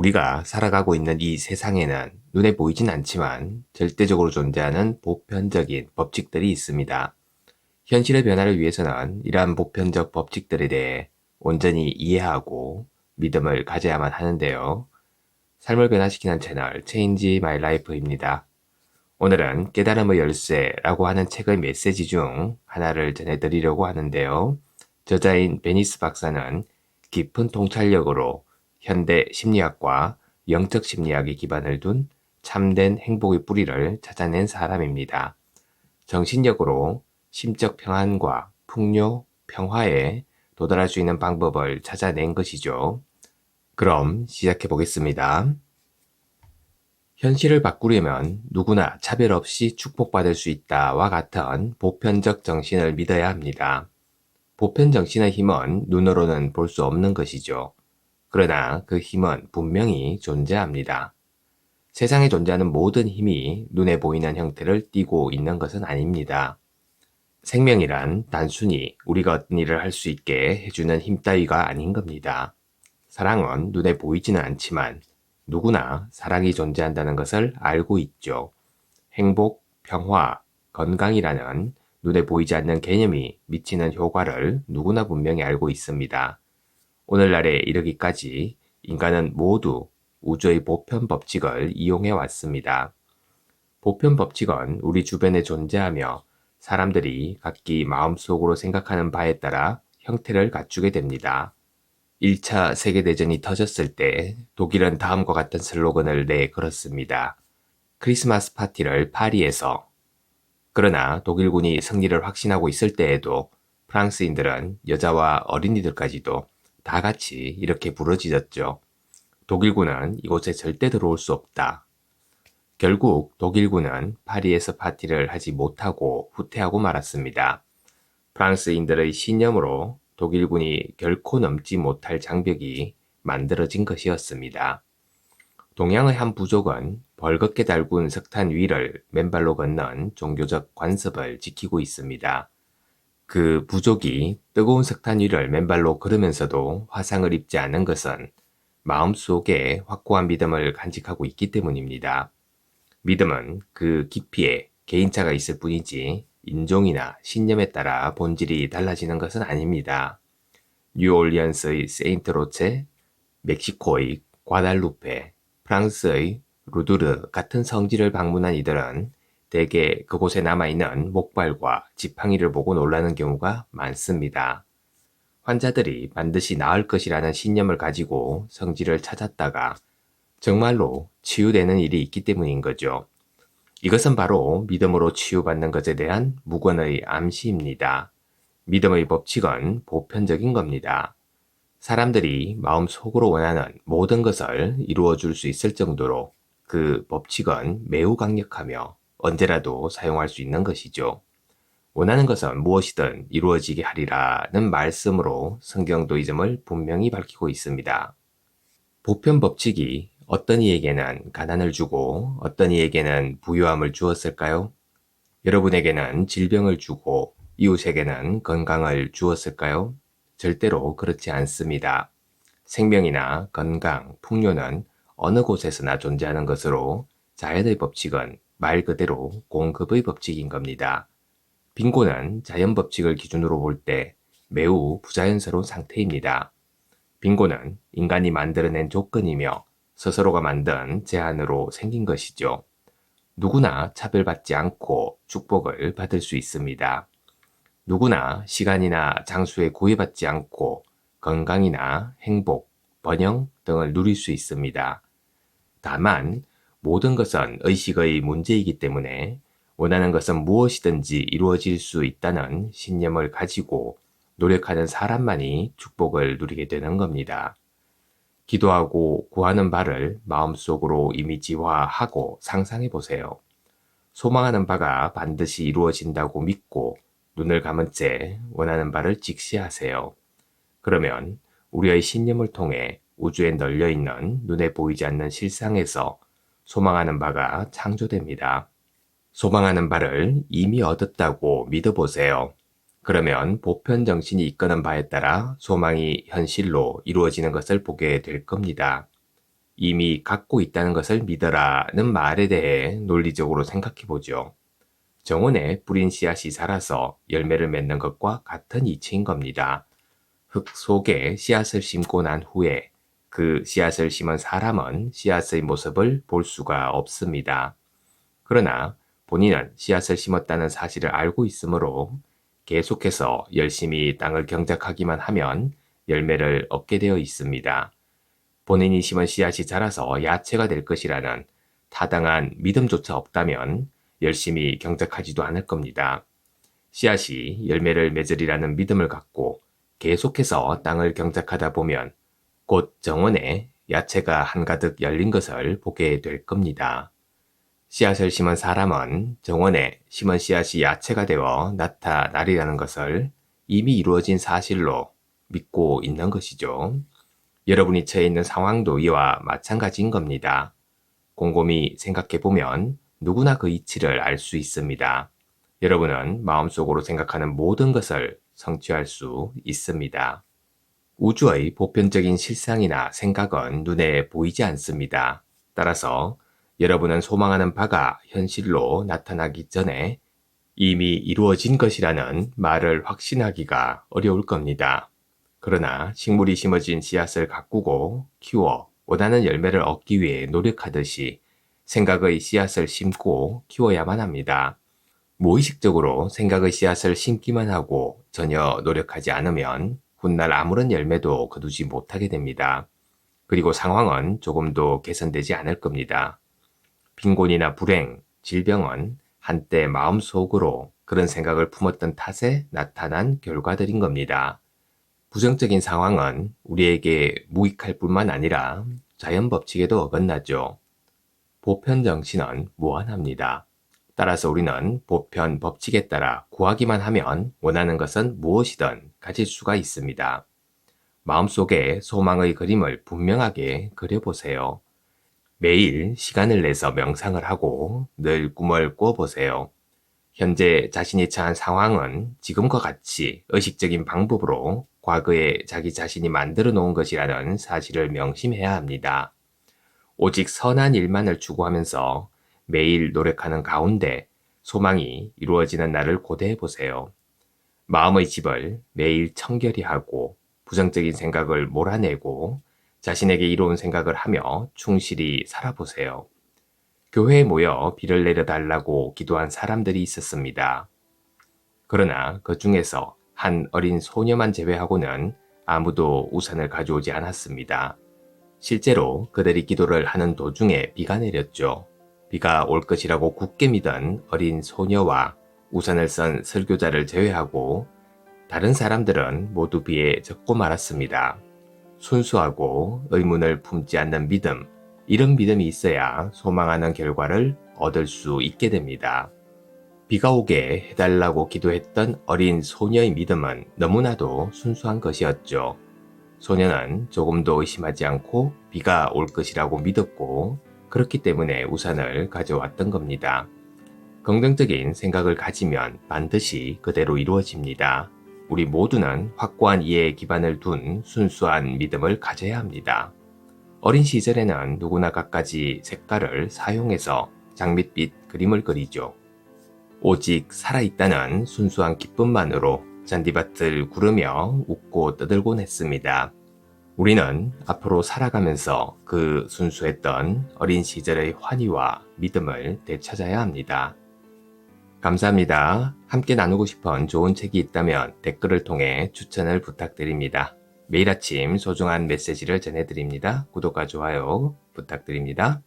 우리가 살아가고 있는 이 세상에는 눈에 보이진 않지만 절대적으로 존재하는 보편적인 법칙들이 있습니다. 현실의 변화를 위해서는 이러한 보편적 법칙들에 대해 온전히 이해하고 믿음을 가져야만 하는데요. 삶을 변화시키는 채널 Change My Life입니다. 오늘은 깨달음의 열쇠라고 하는 책의 메시지 중 하나를 전해드리려고 하는데요. 저자인 베니스 박사는 깊은 통찰력으로 현대 심리학과 영적 심리학의 기반을 둔 참된 행복의 뿌리를 찾아낸 사람입니다. 정신력으로 심적 평안과 풍요, 평화에 도달할 수 있는 방법을 찾아낸 것이죠. 그럼 시작해 보겠습니다. 현실을 바꾸려면 누구나 차별 없이 축복받을 수 있다와 같은 보편적 정신을 믿어야 합니다. 보편 정신의 힘은 눈으로는 볼 수 없는 것이죠. 그러나 그 힘은 분명히 존재합니다. 세상에 존재하는 모든 힘이 눈에 보이는 형태를 띠고 있는 것은 아닙니다. 생명이란 단순히 우리가 어떤 일을 할 수 있게 해주는 힘 따위가 아닌 겁니다. 사랑은 눈에 보이지는 않지만 누구나 사랑이 존재한다는 것을 알고 있죠. 행복, 평화, 건강이라는 눈에 보이지 않는 개념이 미치는 효과를 누구나 분명히 알고 있습니다. 오늘날에 이르기까지 인간은 모두 우주의 보편 법칙을 이용해 왔습니다. 보편 법칙은 우리 주변에 존재하며 사람들이 각기 마음속으로 생각하는 바에 따라 형태를 갖추게 됩니다. 1차 세계대전이 터졌을 때 독일은 다음과 같은 슬로건을 내걸었습니다. 크리스마스 파티를 파리에서. 그러나 독일군이 승리를 확신하고 있을 때에도 프랑스인들은 여자와 어린이들까지도 다 같이 이렇게 부르짖었죠. 독일군은 이곳에 절대 들어올 수 없다. 결국 독일군은 파리에서 파티를 하지 못하고 후퇴하고 말았습니다. 프랑스인들의 신념으로 독일군이 결코 넘지 못할 장벽이 만들어진 것이었습니다. 동양의 한 부족은 벌겋게 달군 석탄 위를 맨발로 걷는 종교적 관습을 지키고 있습니다. 그 부족이 뜨거운 석탄 위를 맨발로 걸으면서도 화상을 입지 않은 것은 마음속에 확고한 믿음을 간직하고 있기 때문입니다. 믿음은 그 깊이에 개인차가 있을 뿐이지 인종이나 신념에 따라 본질이 달라지는 것은 아닙니다. 뉴올리언스의 세인트로체, 멕시코의 과달루페, 프랑스의 루드르 같은 성지를 방문한 이들은 대개 그곳에 남아있는 목발과 지팡이를 보고 놀라는 경우가 많습니다. 환자들이 반드시 나을 것이라는 신념을 가지고 성지를 찾았다가 정말로 치유되는 일이 있기 때문인 거죠. 이것은 바로 믿음으로 치유받는 것에 대한 무건의 암시입니다. 믿음의 법칙은 보편적인 겁니다. 사람들이 마음속으로 원하는 모든 것을 이루어 줄 수 있을 정도로 그 법칙은 매우 강력하며 언제라도 사용할 수 있는 것이죠. 원하는 것은 무엇이든 이루어지게 하리라는 말씀으로 성경도 이 점을 분명히 밝히고 있습니다. 보편 법칙이 어떤 이에게는 가난을 주고 어떤 이에게는 부유함을 주었을까요? 여러분에게는 질병을 주고 이웃에게는 건강을 주었을까요? 절대로 그렇지 않습니다. 생명이나 건강, 풍요는 어느 곳에서나 존재하는 것으로 자연의 법칙은 말 그대로 공급의 법칙인 겁니다. 빈곤은 자연 법칙을 기준으로 볼 때 매우 부자연스러운 상태입니다. 빈곤은 인간이 만들어낸 조건이며 스스로가 만든 제한으로 생긴 것이죠. 누구나 차별받지 않고 축복을 받을 수 있습니다. 누구나 시간이나 장소에 구애받지 않고 건강이나 행복, 번영 등을 누릴 수 있습니다. 다만 모든 것은 의식의 문제이기 때문에 원하는 것은 무엇이든지 이루어질 수 있다는 신념을 가지고 노력하는 사람만이 축복을 누리게 되는 겁니다. 기도하고 구하는 바를 마음속으로 이미지화하고 상상해 보세요. 소망하는 바가 반드시 이루어진다고 믿고 눈을 감은 채 원하는 바를 직시하세요. 그러면 우리의 신념을 통해 우주에 널려있는 눈에 보이지 않는 실상에서 소망하는 바가 창조됩니다. 소망하는 바를 이미 얻었다고 믿어보세요. 그러면 보편 정신이 이끄는 바에 따라 소망이 현실로 이루어지는 것을 보게 될 겁니다. 이미 갖고 있다는 것을 믿어라는 말에 대해 논리적으로 생각해 보죠. 정원에 뿌린 씨앗이 자라서 열매를 맺는 것과 같은 이치인 겁니다. 흙 속에 씨앗을 심고 난 후에 그 씨앗을 심은 사람은 씨앗의 모습을 볼 수가 없습니다. 그러나 본인은 씨앗을 심었다는 사실을 알고 있으므로 계속해서 열심히 땅을 경작하기만 하면 열매를 얻게 되어 있습니다. 본인이 심은 씨앗이 자라서 야채가 될 것이라는 타당한 믿음조차 없다면 열심히 경작하지도 않을 겁니다. 씨앗이 열매를 맺으리라는 믿음을 갖고 계속해서 땅을 경작하다 보면 곧 정원에 야채가 한가득 열린 것을 보게 될 겁니다. 씨앗을 심은 사람은 정원에 심은 씨앗이 야채가 되어 나타나리라는 것을 이미 이루어진 사실로 믿고 있는 것이죠. 여러분이 처해 있는 상황도 이와 마찬가지인 겁니다. 곰곰이 생각해보면 누구나 그 이치를 알 수 있습니다. 여러분은 마음속으로 생각하는 모든 것을 성취할 수 있습니다. 우주의 보편적인 실상이나 생각은 눈에 보이지 않습니다. 따라서 여러분은 소망하는 바가 현실로 나타나기 전에 이미 이루어진 것이라는 말을 확신하기가 어려울 겁니다. 그러나 식물이 심어진 씨앗을 가꾸고 키워 원하는 열매를 얻기 위해 노력하듯이 생각의 씨앗을 심고 키워야만 합니다. 무의식적으로 생각의 씨앗을 심기만 하고 전혀 노력하지 않으면 훗날 아무런 열매도 거두지 못하게 됩니다. 그리고 상황은 조금도 개선되지 않을 겁니다. 빈곤이나 불행, 질병은 한때 마음속으로 그런 생각을 품었던 탓에 나타난 결과들인 겁니다. 부정적인 상황은 우리에게 무익할 뿐만 아니라 자연 법칙에도 어긋나죠. 보편 정신은 무한합니다. 따라서 우리는 보편 법칙에 따라 구하기만 하면 원하는 것은 무엇이든 가질 수가 있습니다. 마음속에 소망의 그림을 분명하게 그려보세요. 매일 시간을 내서 명상을 하고 늘 꿈을 꿔보세요. 현재 자신이 처한 상황은 지금과 같이 의식적인 방법으로 과거에 자기 자신이 만들어 놓은 것이라는 사실을 명심해야 합니다. 오직 선한 일만을 추구하면서 매일 노력하는 가운데 소망이 이루어지는 날을 고대해 보세요. 마음의 집을 매일 청결히 하고 부정적인 생각을 몰아내고 자신에게 이로운 생각을 하며 충실히 살아보세요. 교회에 모여 비를 내려달라고 기도한 사람들이 있었습니다. 그러나 그 중에서 한 어린 소녀만 제외하고는 아무도 우산을 가져오지 않았습니다. 실제로 그들이 기도를 하는 도중에 비가 내렸죠. 비가 올 것이라고 굳게 믿은 어린 소녀와 우산을 쓴 설교자를 제외하고 다른 사람들은 모두 비에 젖고 말았습니다. 순수하고 의문을 품지 않는 믿음, 이런 믿음이 있어야 소망하는 결과를 얻을 수 있게 됩니다. 비가 오게 해달라고 기도했던 어린 소녀의 믿음은 너무나도 순수한 것이었죠. 소녀는 조금도 의심하지 않고 비가 올 것이라고 믿었고 그렇기 때문에 우산을 가져왔던 겁니다. 긍정적인 생각을 가지면 반드시 그대로 이루어집니다. 우리 모두는 확고한 이해의 기반을 둔 순수한 믿음을 가져야 합니다. 어린 시절에는 누구나 갖가지 색깔을 사용해서 장밋빛 그림을 그리죠. 오직 살아있다는 순수한 기쁨만으로 잔디밭을 구르며 웃고 떠들곤 했습니다. 우리는 앞으로 살아가면서 그 순수했던 어린 시절의 환희와 믿음을 되찾아야 합니다. 감사합니다. 함께 나누고 싶은 좋은 책이 있다면 댓글을 통해 추천을 부탁드립니다. 매일 아침 소중한 메시지를 전해드립니다. 구독과 좋아요 부탁드립니다.